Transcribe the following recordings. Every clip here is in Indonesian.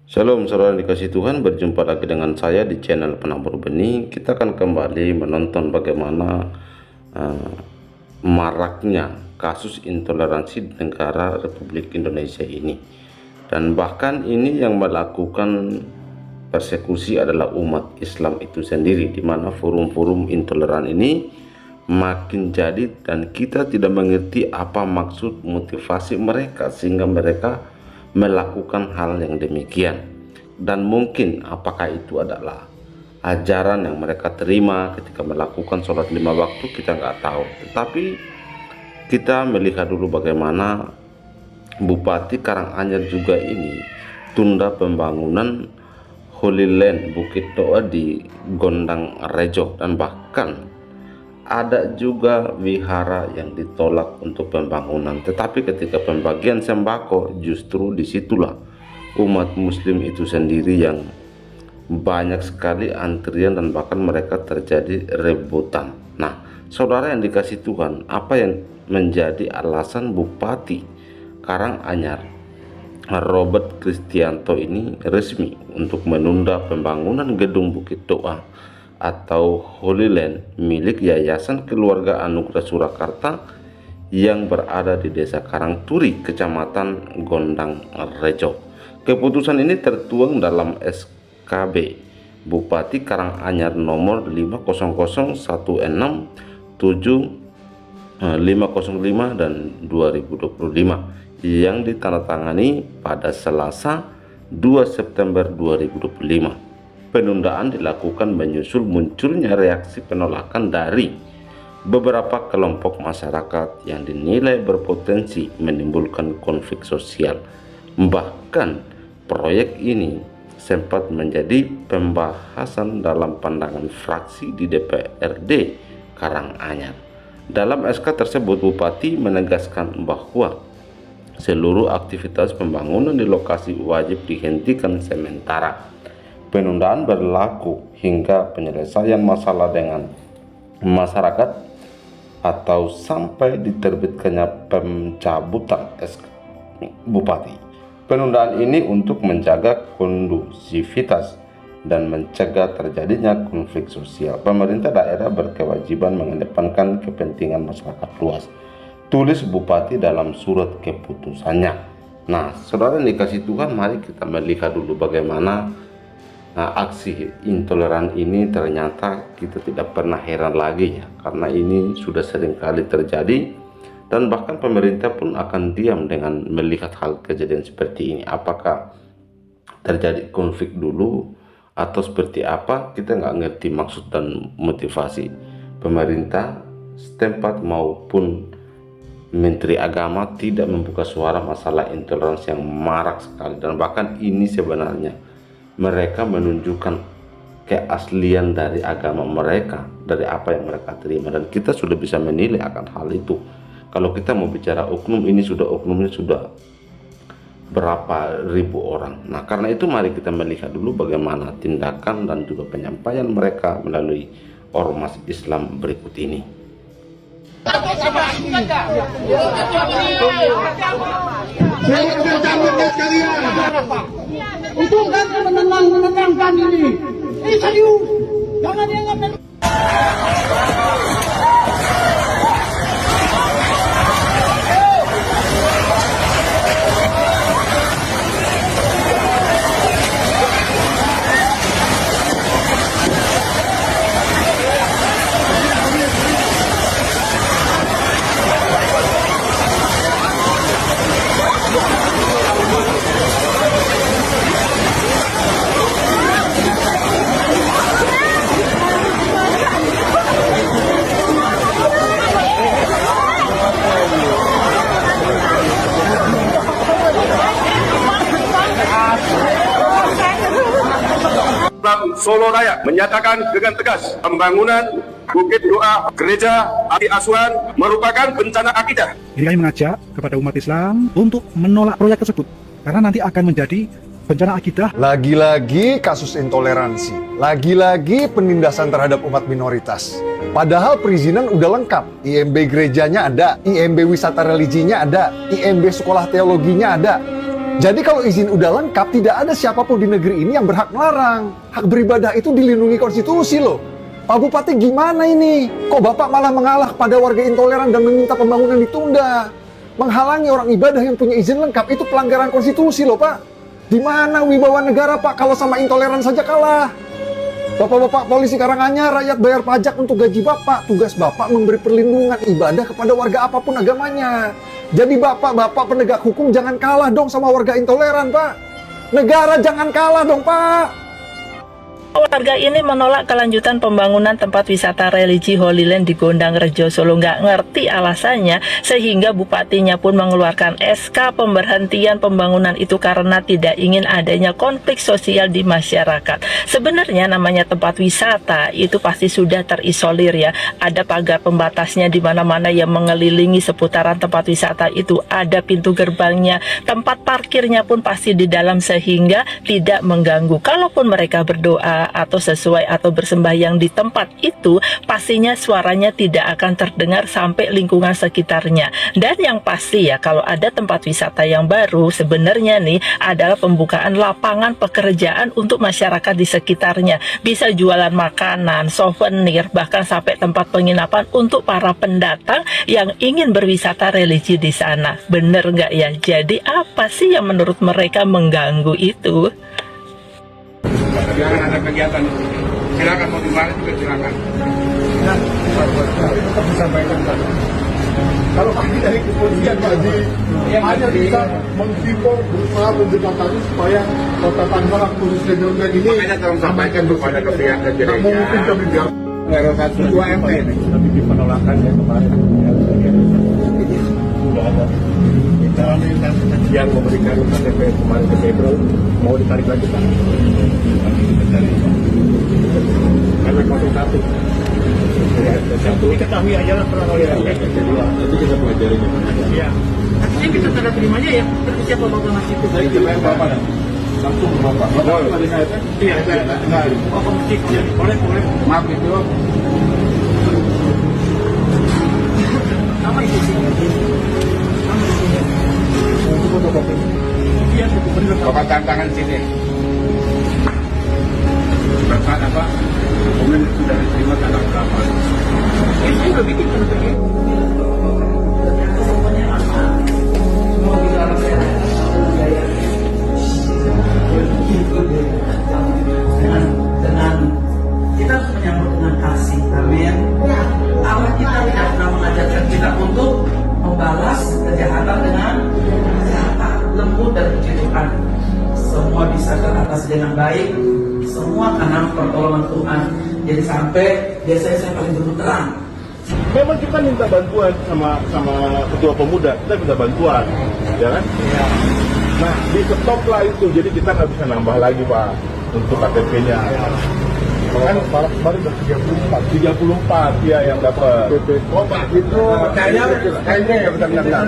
Shalom saudara yang dikasih Tuhan, berjumpa lagi dengan saya di channel Penabur Benih. Kita akan kembali menonton bagaimana maraknya kasus intoleransi di negara Republik Indonesia ini. Dan bahkan ini yang melakukan persekusi adalah umat Islam itu sendiri, di mana forum-forum intoleran ini makin jadi dan kita tidak mengerti apa maksud motivasi mereka sehingga mereka melakukan hal yang demikian. Dan mungkin apakah itu adalah ajaran yang mereka terima ketika melakukan sholat 5 waktu, kita nggak tahu. Tetapi kita melihat dulu bagaimana Bupati Karanganyar juga ini tunda pembangunan Holy Land Bukit Doa di Gondang Rejo, dan bahkan ada juga wihara yang ditolak untuk pembangunan. Tetapi ketika pembagian sembako, justru disitulah umat muslim itu sendiri yang banyak sekali antrian dan bahkan mereka terjadi rebutan. Nah, saudara yang dikasih Tuhan, apa yang menjadi alasan Bupati Karanganyar Robert Kristianto ini resmi untuk menunda pembangunan gedung Bukit Doa atau Holy Land milik Yayasan Keluarga Anugerah Surakarta yang berada di Desa Karangturi, Kecamatan Gondang Rejo. Keputusan ini tertuang dalam SKB Bupati Karanganyar nomor 5001675 dan 2025 yang ditandatangani pada Selasa 2 September 2025. Penundaan dilakukan menyusul munculnya reaksi penolakan dari beberapa kelompok masyarakat yang dinilai berpotensi menimbulkan konflik sosial. Bahkan proyek ini sempat menjadi pembahasan dalam pandangan fraksi di DPRD Karanganyar. Dalam SK tersebut, Bupati menegaskan bahwa seluruh aktivitas pembangunan di lokasi wajib dihentikan sementara. Penundaan berlaku hingga penyelesaian masalah dengan masyarakat atau sampai diterbitkannya pencabutan SK Bupati. Penundaan ini untuk menjaga kondusivitas dan mencegah terjadinya konflik sosial. Pemerintah daerah berkewajiban mengedepankan kepentingan masyarakat luas, tulis Bupati dalam surat keputusannya. Nah, saudara yang dikasih Tuhan, mari kita melihat dulu bagaimana aksi intoleran ini. Ternyata kita tidak pernah heran lagi ya, karena ini sudah sering kali terjadi, dan bahkan pemerintah pun akan diam dengan melihat hal kejadian seperti ini. Apakah terjadi konflik dulu atau seperti apa, kita nggak ngerti maksud dan motivasi pemerintah setempat maupun Menteri Agama tidak membuka suara masalah intoleransi yang marak sekali. Dan bahkan ini sebenarnya mereka menunjukkan keaslian dari agama mereka, dari apa yang mereka terima, dan kita sudah bisa menilai akan hal itu. Kalau kita mau bicara oknum, ini oknumnya sudah berapa ribu orang. Nah, karena itu mari kita melihat dulu bagaimana tindakan dan juga penyampaian mereka melalui ormas Islam berikut ini. Untuk kan menenangkan ini serius, jangan dianggap. Solo Raya menyatakan dengan tegas pembangunan Bukit Doa Gereja Panti Asuhan merupakan bencana akidah. Jadi kami mengajak kepada umat Islam untuk menolak proyek tersebut karena nanti akan menjadi bencana akidah. Lagi-lagi kasus intoleransi, lagi-lagi penindasan terhadap umat minoritas. Padahal perizinan udah lengkap, IMB gerejanya ada, IMB wisata religinya ada, IMB sekolah teologinya ada. Jadi kalau izin udah lengkap, tidak ada siapapun di negeri ini yang berhak melarang. Hak beribadah itu dilindungi konstitusi loh. Pak Bupati gimana ini? Kok Bapak malah mengalah pada warga intoleran dan meminta pembangunan ditunda? Menghalangi orang ibadah yang punya izin lengkap itu pelanggaran konstitusi loh Pak. Di mana wibawa negara Pak kalau sama intoleran saja kalah? Bapak-bapak polisi Karanganyar, rakyat bayar pajak untuk gaji Bapak. Tugas Bapak memberi perlindungan ibadah kepada warga apapun agamanya. Jadi Bapak-bapak penegak hukum jangan kalah dong sama warga intoleran Pak. Negara jangan kalah dong Pak. Warga ini menolak kelanjutan pembangunan tempat wisata religi Holy Land di Gondang Rejo, Solo. Nggak ngerti alasannya, sehingga bupatinya pun mengeluarkan SK pemberhentian pembangunan itu karena tidak ingin adanya konflik sosial di masyarakat. Sebenarnya namanya tempat wisata itu pasti sudah terisolir ya. Ada pagar pembatasnya di mana-mana yang mengelilingi seputaran tempat wisata itu. Ada pintu gerbangnya, tempat parkirnya pun pasti di dalam sehingga tidak mengganggu. Kalaupun mereka berdoa atau sesuai atau bersembahyang di tempat itu, pastinya suaranya tidak akan terdengar sampai lingkungan sekitarnya. Dan yang pasti ya, kalau ada tempat wisata yang baru, sebenarnya nih adalah pembukaan lapangan pekerjaan untuk masyarakat di sekitarnya. Bisa jualan makanan, souvenir, bahkan sampai tempat penginapan untuk para pendatang yang ingin berwisata religi di sana. Bener nggak ya? Jadi apa sih yang menurut mereka mengganggu itu? Jangan ada kegiatan di sini. Silakan mau di mana juga silakan. Tetap disampaikan Pak. Kalau kami dari kepolisian Pak hanya bisa menghimbau berusaha mendekatkan supaya Kota Tangerang khususnya Jonggol ini Makanya tolong sampaikan kepada pihak gereja. mungkin kami biar Rw 1 2 MT ini. tapi di penolakan yang kemarin sudah ada yang memberikan KTP kemarin ke Pedro mau ditarik lagi Pak. Nanti kita cari karena 01 yang diketahui aja lah pernah oleh nanti kita pelajarinya. Iya. Artinya kita tanda terimanya ya, terus siapa bapak ngasih itu? Saya coba yang Bapak langsung ke Bapak. Iya, saya Oh, pemetik. Boleh. Maaf itu. Apa itu sih? Iya, itu benar. Bapak tantangan sini. Berapa apa? Komen sudah diterima tanggal berapa? Saya udah bikin penutup. Dengan kita harus menyambut dengan kasih, amin. Allah kita tidak pernah mengajarkan kita untuk membalas kejahatan dengan kata lembut dan puji Tuhan. Semua bisa teratas dengan baik, semua karena pertolongan Tuhan. Jadi sampai biasanya saya paling terus terang. memang kita minta bantuan sama ketua pemuda, kita minta bantuan, ya kan? Iya. Nah, di stop lah itu, jadi kita nggak bisa nambah lagi Pak untuk KTP-nya. Ya. Kan baru 34 ya yang dapat. Oh Pak, itu kayaknya ya benar-benar.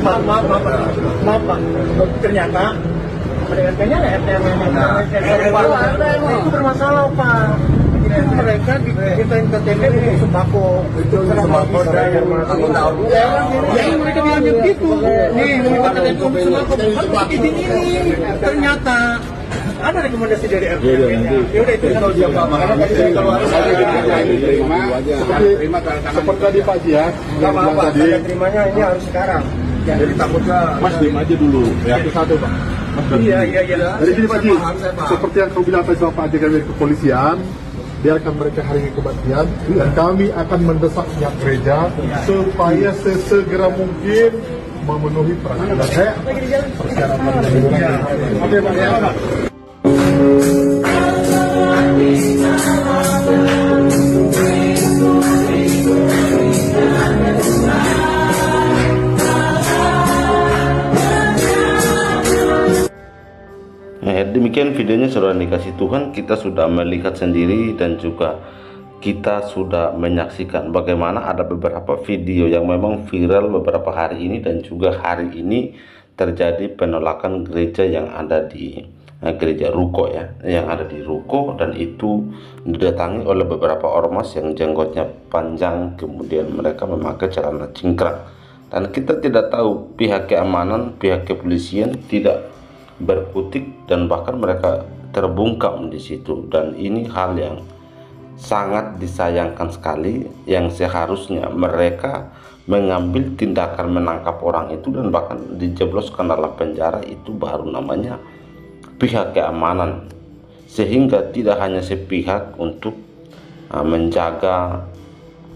Maaf Pak, ternyata kayaknya RT itu bermasalah Pak. Itu mereka dimintain KTP untuk sembako. Itu sembako dari Aku tahu. Ya mereka bilang begitu. Nih meminta KTP untuk sembako bukan izin ini. Ternyata ada rekomendasi dari RT. Ya udah itu kalau dia Pak. Kalau terima seperti tadi Pak ya. Enggak apa-apa. Saya terimanya ini harus sekarang. Jadi takutnya Mas diem aja dulu. Ya itu satu Pak. Iya. Jadi gini Pak Ji, seperti yang kau bilang tadi sama Pak Ji dari kepolisian, biarkan mereka hari ini kebaktian dan kami akan mendesak pihak gereja supaya sesegera mungkin memenuhi persyaratan persyaratan. Oke Pak. Demikian videonya saudara dikasih Tuhan, kita sudah melihat sendiri dan juga kita sudah menyaksikan bagaimana ada beberapa video yang memang viral beberapa hari ini dan juga hari ini terjadi penolakan gereja yang ada di gereja Ruko ya, yang ada di Ruko, dan itu didatangi oleh beberapa ormas yang jenggotnya panjang, kemudian mereka memakai celana cingkrang. Dan kita tidak tahu pihak keamanan, pihak kepolisian tidak berkutik dan bahkan mereka terbungkam di situ. Dan ini hal yang sangat disayangkan sekali, yang seharusnya mereka mengambil tindakan menangkap orang itu dan bahkan dijebloskan dalam penjara, itu baru namanya pihak keamanan. Sehingga tidak hanya sepihak untuk menjaga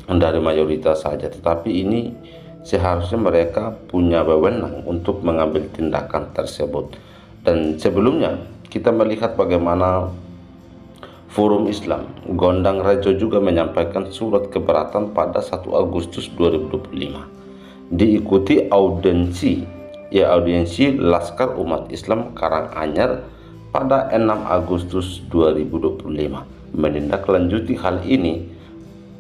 dari mayoritas saja, tetapi ini seharusnya mereka punya wewenang untuk mengambil tindakan tersebut. Dan sebelumnya kita melihat bagaimana Forum Islam Gondang Rejo juga menyampaikan surat keberatan pada 1 Agustus 2025, diikuti audiensi Laskar Umat Islam Karanganyar pada 6 Agustus 2025. Menindaklanjuti hal ini,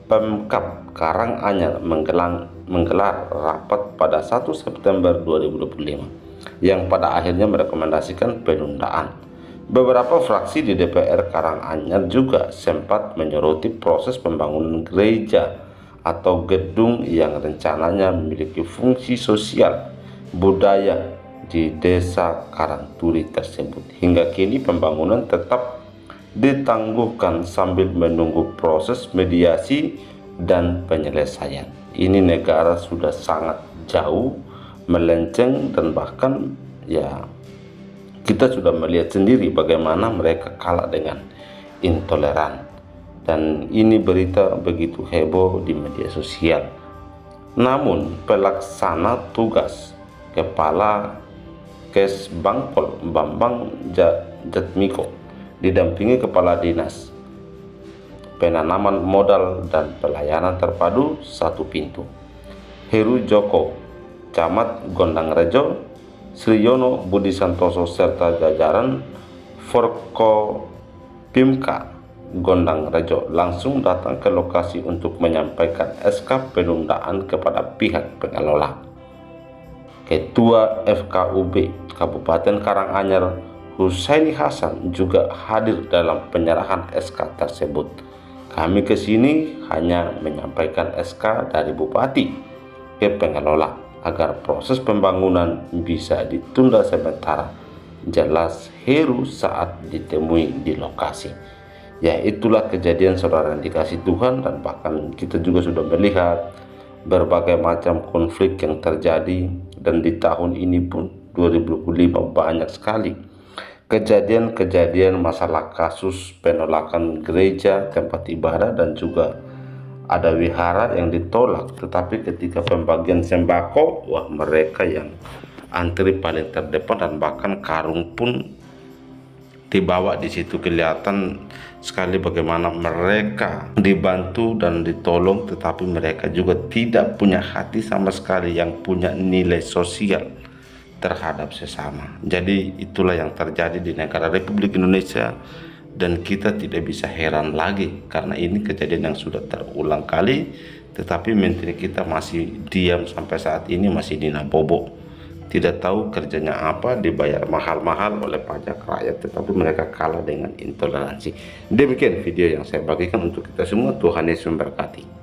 Pemkab Karanganyar menggelar rapat pada 1 September 2025 yang pada akhirnya merekomendasikan penundaan. Beberapa fraksi di DPR Karanganyar juga sempat menyoroti proses pembangunan gereja atau gedung yang rencananya memiliki fungsi sosial budaya di desa Karangturi tersebut. Hingga kini pembangunan tetap ditangguhkan sambil menunggu proses mediasi dan penyelesaian. Ini negara sudah sangat jauh melenceng, dan bahkan ya kita sudah melihat sendiri bagaimana mereka kalah dengan intoleran. Dan ini berita begitu heboh di media sosial. Namun pelaksana tugas Kepala Kes Bangpol Bambang Jatmiko didampingi Kepala Dinas Penanaman Modal dan Pelayanan Terpadu 1 Pintu, Heru Joko, Camat Gondang Rejo, Sriyono Budi Santoso serta jajaran Forkopimka Gondang Rejo langsung datang ke lokasi untuk menyampaikan SK penundaan kepada pihak pengelola. Ketua FKUB Kabupaten Karanganyar Husaini Hasan juga hadir dalam penyerahan SK tersebut. Kami ke sini hanya menyampaikan SK dari Bupati ke pengelola agar proses pembangunan bisa ditunda sementara, jelas Heru saat ditemui di lokasi. Ya, itulah kejadian saudara yang dikasih Tuhan. Dan bahkan kita juga sudah melihat berbagai macam konflik yang terjadi, dan di tahun ini pun 2025 banyak sekali kejadian-kejadian masalah kasus penolakan gereja, tempat ibadah, dan juga ada wihara yang ditolak. Tetapi ketika pembagian sembako, wah, mereka yang antri paling terdepan, dan bahkan karung pun dibawa di situ. Kelihatan sekali bagaimana mereka dibantu dan ditolong, tetapi mereka juga tidak punya hati sama sekali yang punya nilai sosial terhadap sesama. Jadi itulah yang terjadi di negara Republik Indonesia, dan kita tidak bisa heran lagi karena ini kejadian yang sudah terulang kali, tetapi menteri kita masih diam sampai saat ini, masih dinabobo. Tidak tahu kerjanya apa, dibayar mahal-mahal oleh pajak rakyat, tetapi mereka kalah dengan intoleransi. Demikian video yang saya bagikan untuk kita semua. Tuhan Yesus memberkati.